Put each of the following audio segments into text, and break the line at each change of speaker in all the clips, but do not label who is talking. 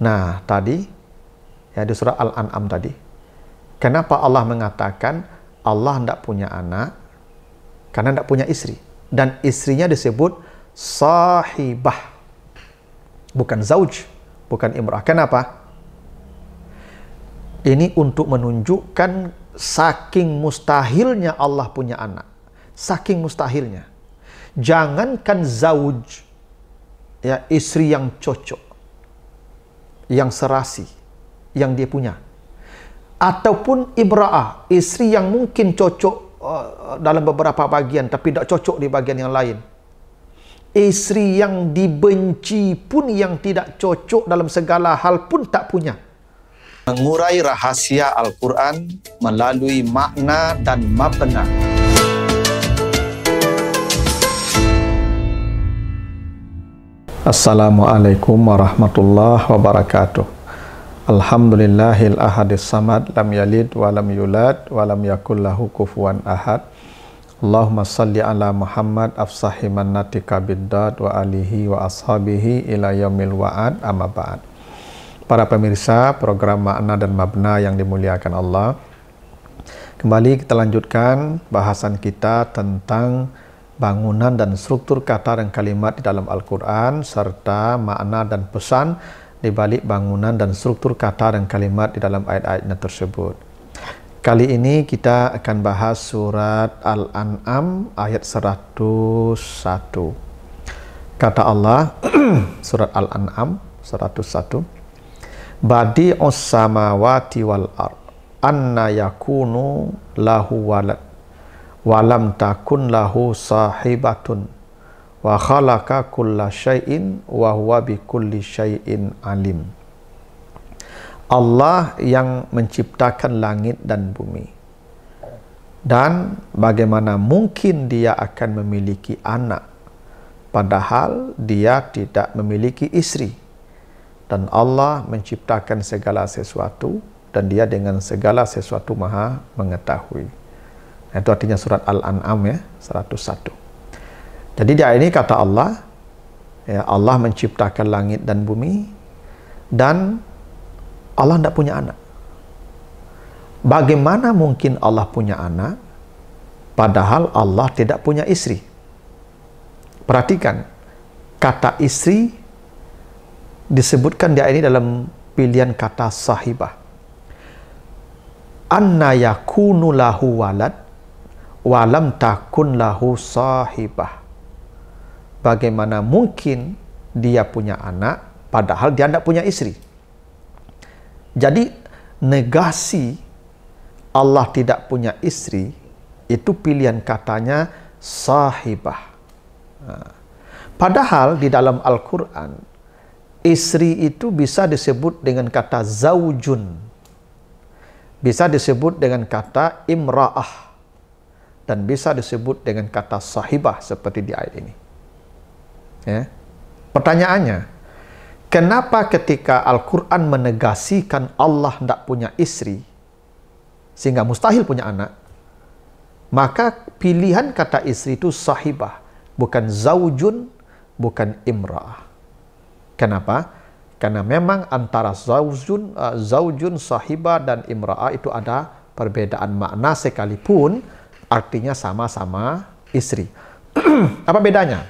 Nah, tadi ya di surah Al-An'am tadi, kenapa Allah mengatakan Allah tidak punya anak? Karena tidak punya istri. Dan istrinya disebut sahibah, bukan zauj, bukan imrah. Kenapa? Ini untuk menunjukkan saking mustahilnya Allah punya anak. Saking mustahilnya. Jangankan zauj, ya, istri yang cocok, yang serasi, yang dia punya. Ataupun imra'ah, istri yang mungkin cocok dalam beberapa bagian, tapi tidak cocok di bagian yang lain. Istri yang dibenci pun, yang tidak cocok dalam segala hal pun tak punya. Mengurai rahasia Al-Quran melalui makna dan mabna. Assalamualaikum warahmatullahi wabarakatuh. Alhamdulillahil ahadis samad, lam yalid walam yulad walam yakul lahu kufuwan ahad. Allahumma salli ala Muhammad afsahi mannatika biddad wa alihi wa ashabihi ila yaumil wa'ad, amma ba'd. Para pemirsa program Makna dan Mabna yang dimuliakan Allah, kembali kita lanjutkan bahasan kita tentang bangunan dan struktur kata dan kalimat di dalam Al-Quran, serta makna dan pesan di balik bangunan dan struktur kata dan kalimat di dalam ayat-ayatnya tersebut. Kali ini kita akan bahas surat Al-An'am ayat 101. Kata Allah, surat Al-An'am 101, Badi'us samawati wal ard, anna yakunu lahu walad, walam takun lahu sahibatun, wa khalaqa kulla syai'in wa huwa bi kulli syai'in alim. Allah yang menciptakan langit dan bumi, dan bagaimana mungkin dia akan memiliki anak padahal dia tidak memiliki istri. Dan Allah menciptakan segala sesuatu, dan dia dengan segala sesuatu maha mengetahui. Itu artinya surat Al-An'am ya, 101. Jadi di ayat ini kata Allah, ya, Allah menciptakan langit dan bumi, dan Allah tidak punya anak. Bagaimana mungkin Allah punya anak, padahal Allah tidak punya istri? Perhatikan, kata istri disebutkan di ayat ini dalam pilihan kata sahibah. Anna yakunu lahu walad, walam takun lahu sahibah. Bagaimana mungkin dia punya anak padahal dia tidak punya istri? Jadi negasi Allah tidak punya istri itu pilihan katanya sahibah. Padahal di dalam Al-Quran istri itu bisa disebut dengan kata zaujun, bisa disebut dengan kata imra'ah, dan bisa disebut dengan kata sahibah seperti di ayat ini. Ya. Pertanyaannya, kenapa ketika Al-Quran menegasikan Allah tidak punya istri, sehingga mustahil punya anak, maka pilihan kata istri itu sahibah, bukan zaujun, bukan imra'ah. Kenapa? Karena memang antara zaujun, sahibah, dan imra'ah itu ada perbedaan makna sekalipun artinya sama-sama istri. Apa bedanya?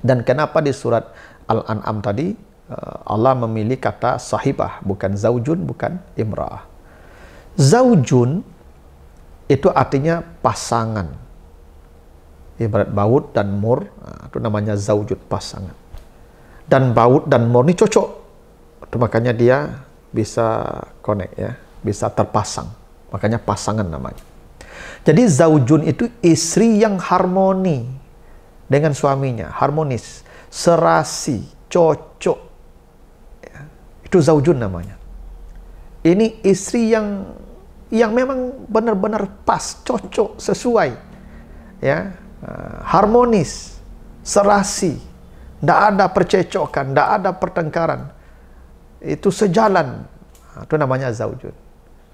Dan kenapa di surat Al-An'am tadi Allah memilih kata sahibah, bukan zaujun, bukan imra'ah? Zaujun itu artinya pasangan. Ibarat baut dan mur, itu namanya zaujun, pasangan. Dan baut dan mur ini cocok. Itu makanya dia bisa connect ya, bisa terpasang. Makanya pasangan namanya. Jadi zaujun itu istri yang harmoni dengan suaminya, harmonis, serasi, cocok. Ya, itu zaujun namanya. Ini istri yang memang benar-benar pas, cocok, sesuai. Ya, harmonis, serasi. Tidak ada percecokan, tidak ada pertengkaran. Itu sejalan. Itu namanya zaujun.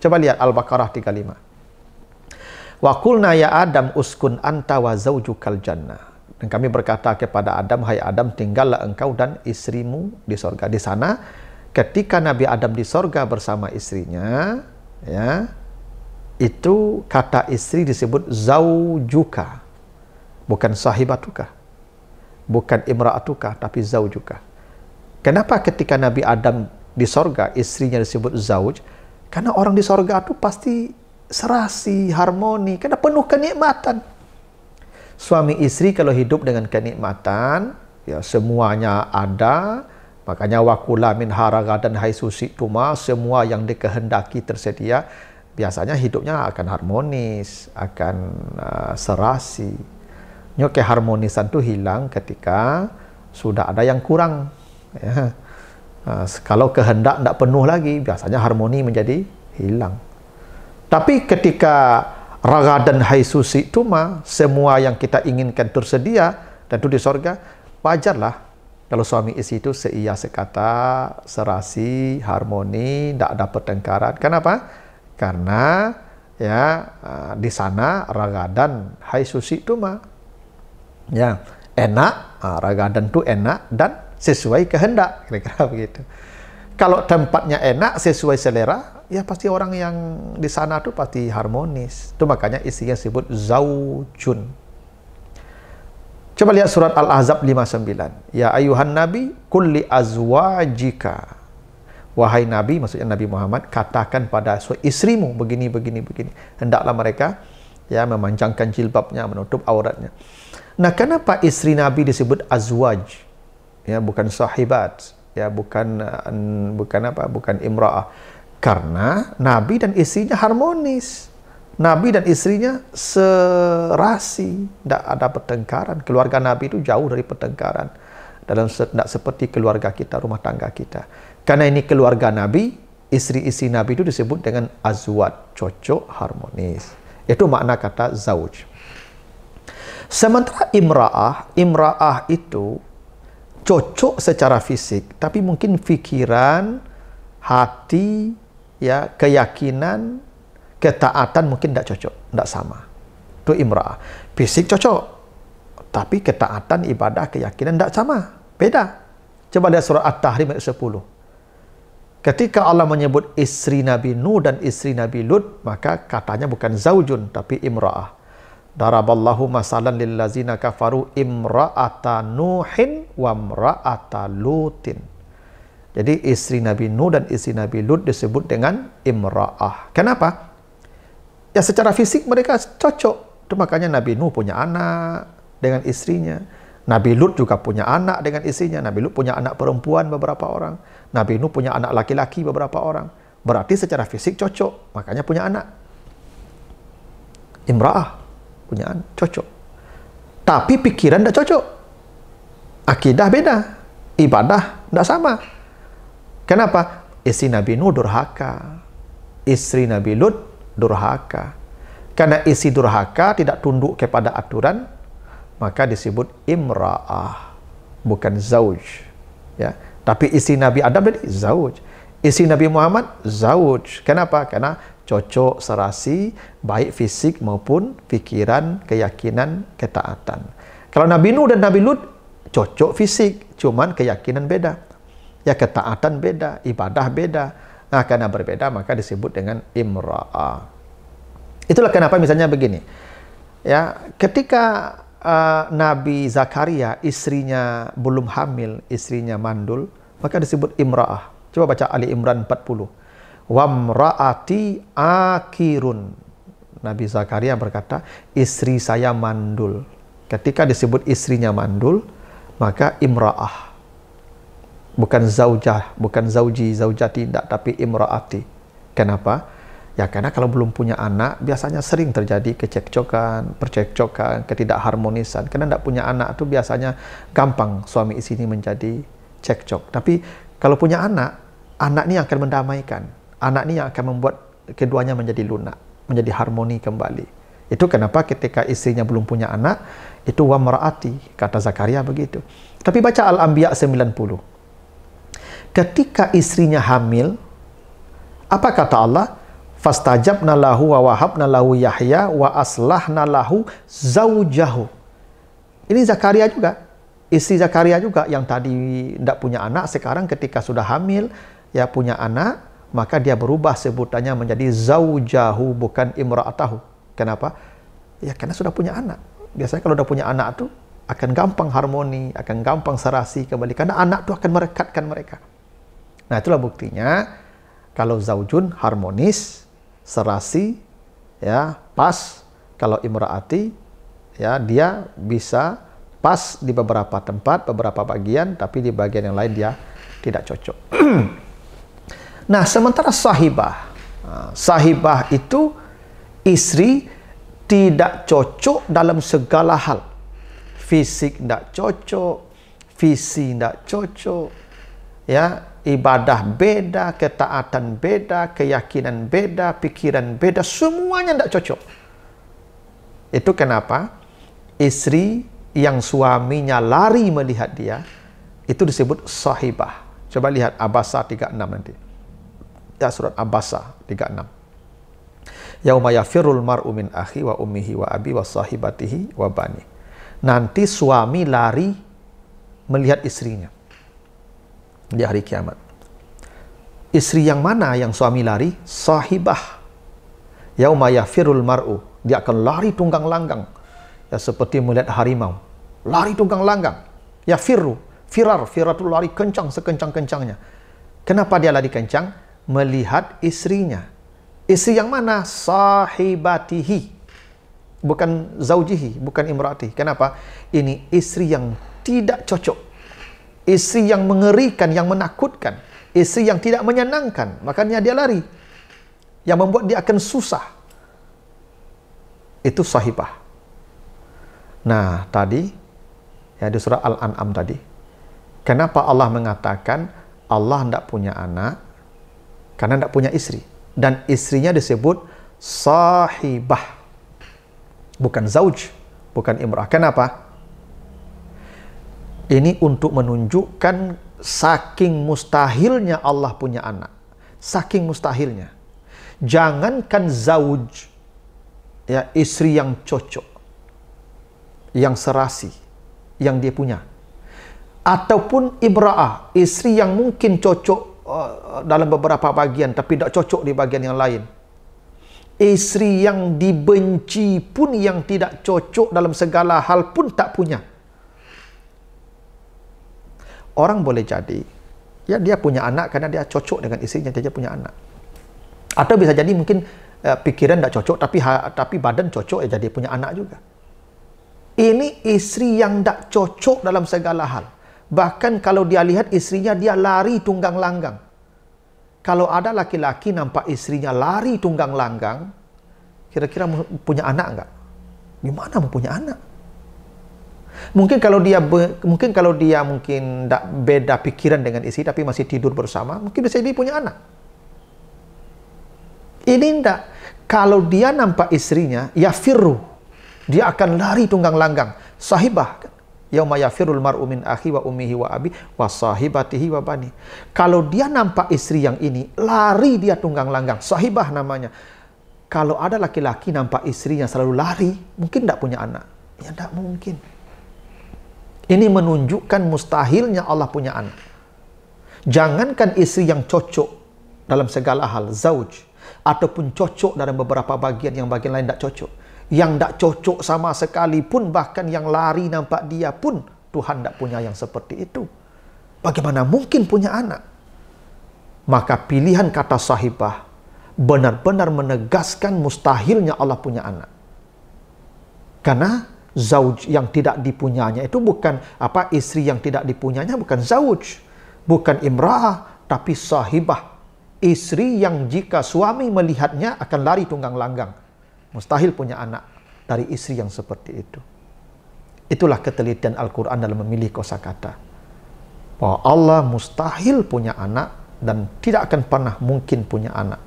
Coba lihat Al-Baqarah 35. Wa qulna ya Adam uskun anta wa zaujukal jannah. Dan kami berkata kepada Adam, hai Adam, tinggallah engkau dan istrimu di surga. Di sana ketika Nabi Adam di sorga bersama istrinya, ya, itu kata istri disebut zaujuka, bukan sahibatuka, bukan imra'atuka, tapi zaujuka. Kenapa ketika Nabi Adam di sorga istrinya disebut zauj? Karena orang di sorga itu pasti serasi, harmoni, karena penuh kenikmatan. Suami istri kalau hidup dengan kenikmatan, ya semuanya ada, makanya wakula min haragadan haitsu syi'tuma, semua yang dikehendaki tersedia, biasanya hidupnya akan harmonis, akan serasi. Keharmonisan itu hilang ketika sudah ada yang kurang. Ya. Kalau kehendak tidak penuh lagi, biasanya harmoni menjadi hilang. Tapi ketika ragadan haitsu syi'tuma, semua yang kita inginkan tersedia, dan itu di sorga, wajarlah kalau suami istri itu seia sekata, serasi, harmoni, tidak ada pertengkaran. Kenapa? Karena ya di sana ragadan haitsu syi'tuma, ya enak, ragadan itu enak dan sesuai kehendak, kira-kira begitu. Kalau tempatnya enak, sesuai selera, ya pasti orang yang di sana tuh pasti harmonis. Itu makanya istrinya disebut zaujun. Coba lihat surat Al-Ahzab 59. Ya ayuhan nabi kulli azwajika. Wahai nabi, maksudnya Nabi Muhammad, katakan pada istrimu begini. Hendaklah mereka ya memanjangkan jilbabnya, menutup auratnya. Nah, kenapa istri Nabi disebut azwaj? Ya, bukan sahibat, ya bukan imra'ah. Karena Nabi dan istrinya harmonis. Nabi dan istrinya serasi, tidak ada pertengkaran. Keluarga Nabi itu jauh dari pertengkaran. Tidak seperti keluarga kita, rumah tangga kita. Karena ini keluarga Nabi, istri-istri Nabi itu disebut dengan azwaj, cocok, harmonis. Itu makna kata zauj. Sementara imra'ah itu cocok secara fisik, tapi mungkin pikiran, hati, ya keyakinan, ketaatan mungkin tidak cocok, tidak sama. Itu imra'ah. Fisik cocok, tapi ketaatan, ibadah, keyakinan tidak sama, beda. Coba lihat surah At-Tahrim ayat 10. Ketika Allah menyebut istri Nabi Nuh dan istri Nabi Lut, maka katanya bukan zaujun, tapi imra'ah. Daraballahu masalan lillazina kafaru imra'ata Nuhin wa imra'ata Lutin. Jadi istri Nabi Nuh dan istri Nabi Lut disebut dengan imra'ah. Kenapa? Ya secara fisik mereka cocok. Itu makanya Nabi Nuh punya anak dengan istrinya. Nabi Lut juga punya anak dengan istrinya. Nabi Lut punya anak perempuan beberapa orang. Nabi Nuh punya anak laki-laki beberapa orang. Berarti secara fisik cocok. Makanya punya anak. Imra'ah. Punya anak, cocok. Tapi pikiran tidak cocok. Akidah beda. Ibadah tidak sama. Kenapa? Istri Nabi Nuh durhaka. Istri Nabi Lut durhaka. Karena istri durhaka tidak tunduk kepada aturan, maka disebut imra'ah, bukan zauj. Ya. Tapi istri Nabi Adam tadi zauj. Istri Nabi Muhammad zauj. Kenapa? Karena cocok serasi, baik fisik maupun pikiran, keyakinan, ketaatan. Kalau Nabi Nuh dan Nabi Lut cocok fisik, cuman keyakinan beda. Ya ketaatan beda, ibadah beda. Nah, karena berbeda maka disebut dengan imra'ah. Itulah kenapa misalnya begini. Ya, ketika Nabi Zakaria istrinya belum hamil, istrinya mandul, maka disebut imra'ah. Coba baca Ali Imran 40. Wamra'ati akirun. Nabi Zakaria berkata, istri saya mandul. Ketika disebut istrinya mandul, maka imra'ah. Bukan zaujah, bukan zauji, zaujati, tidak, tapi imra'ati. Kenapa? Ya karena kalau belum punya anak, biasanya sering terjadi kecekcokan, percekcokan, ketidakharmonisan. Karena tidak punya anak itu biasanya gampang suami istri ini menjadi cekcok. Tapi kalau punya anak ini akan mendamaikan. Anak ini yang akan membuat keduanya menjadi lunak, menjadi harmoni kembali. Itu kenapa ketika istrinya belum punya anak, itu wa mar'ati, kata Zakaria begitu. Tapi baca Al-Anbiya 90. Ketika istrinya hamil, apa kata Allah? Fastajabna lahu wa wahabna lahu Yahya wa aslahna lahu zaujahu. Ini Zakaria juga. Istri Zakaria juga yang tadi tidak punya anak, sekarang ketika sudah hamil, ya punya anak, maka dia berubah sebutannya menjadi zaujahu, bukan imra'atahu. Kenapa? Ya karena sudah punya anak. Biasanya kalau sudah punya anak tuh akan gampang harmoni, akan gampang serasi kembali, karena anak tuh akan merekatkan mereka. Nah, itulah buktinya kalau zaujun harmonis, serasi, ya pas. Kalau imraati, ya dia bisa pas di beberapa tempat, beberapa bagian, tapi di bagian yang lain dia tidak cocok. Nah, sementara sahibah, sahibah itu istri tidak cocok dalam segala hal. Fisik tidak cocok, visi tidak cocok, ya, ibadah beda, ketaatan beda, keyakinan beda, pikiran beda, semuanya tidak cocok. Itu kenapa istri yang suaminya lari melihat dia, itu disebut sahibah. Coba lihat Abasa 36 nanti. Ya, surat Abasa 36. Yauma yafirul mar'u min akhi wa ummihi wa abi wa sahibatihi wa bani. Nanti suami lari melihat istrinya di hari kiamat. Istri yang mana yang suami lari? Sahibah. Yauma yafirul mar'u, dia akan lari tunggang langgang. Ya, seperti melihat harimau. Lari tunggang langgang. Ya firar itu lari kencang sekencang-kencangnya. Kenapa dia lari kencang? Melihat istrinya. Istri yang mana? Sahibatihi. Bukan zaujihi, bukan imraati. Kenapa? Ini istri yang tidak cocok. Istri yang mengerikan, yang menakutkan. Istri yang tidak menyenangkan. Makanya dia lari. Yang membuat dia akan susah. Itu sahibah. Nah, tadi, ya di surah Al-An'am tadi, kenapa Allah mengatakan Allah tidak punya anak? Karena tidak punya istri. Dan istrinya disebut sahibah. Bukan zauj, bukan imrah. Kenapa? Ini untuk menunjukkan saking mustahilnya Allah punya anak. Saking mustahilnya. Jangankan zauj, ya, istri yang cocok, yang serasi, yang dia punya. Ataupun imra'ah, istri yang mungkin cocok dalam beberapa bagian, tapi tidak cocok di bagian yang lain. Istri yang dibenci pun, yang tidak cocok dalam segala hal pun tak punya. Orang boleh jadi, ya dia punya anak karena dia cocok dengan istrinya, dia punya anak. Atau bisa jadi mungkin pikiran tidak cocok, tapi badan cocok, ya jadi punya anak juga. Ini istri yang tidak cocok dalam segala hal. Bahkan kalau dia lihat istrinya, dia lari tunggang langgang. Kalau ada laki-laki nampak istrinya lari tunggang langgang, kira-kira punya anak enggak? Gimana mau punya anak? Mungkin kalau dia tidak beda pikiran dengan istri, tapi masih tidur bersama, mungkin bisa jadi punya anak. Ini enggak. Kalau dia nampak istrinya, ya firru, dia akan lari tunggang langgang. Sahibah. Yauma yafirul mar'u min akhi wa ummihi wa abi wa sahibatihi wa bani. Kalau dia nampak istri yang ini, lari dia tunggang langgang. Sahibah namanya. Kalau ada laki-laki nampak istrinya selalu lari, mungkin tidak punya anak. Ya tidak mungkin. Ini menunjukkan mustahilnya Allah punya anak. Jangankan istri yang cocok dalam segala hal, zauj, ataupun cocok dalam beberapa bagian, yang bagian lain tidak cocok. Yang tidak cocok sama sekali pun, bahkan yang lari nampak dia pun, Tuhan tidak punya yang seperti itu. Bagaimana mungkin punya anak? Maka pilihan kata sahibah benar-benar menegaskan mustahilnya Allah punya anak. Karena zauj yang tidak dipunyanya itu bukan istri yang tidak dipunyanya bukan zauj, bukan imra'ah, tapi sahibah. Istri yang jika suami melihatnya akan lari tunggang langgang. Mustahil punya anak dari istri yang seperti itu. Itulah ketelitian Al-Quran dalam memilih kosakata. Bahwa Allah mustahil punya anak dan tidak akan pernah mungkin punya anak.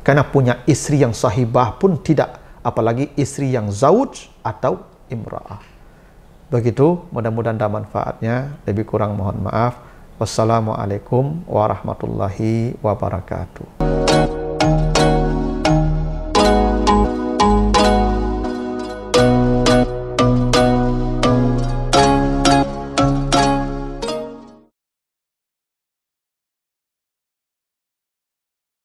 Karena punya istri yang sahibah pun tidak, apalagi istri yang zauj atau imra'ah. Begitu, mudah-mudahan ada manfaatnya. Lebih kurang mohon maaf. Wassalamualaikum warahmatullahi wabarakatuh.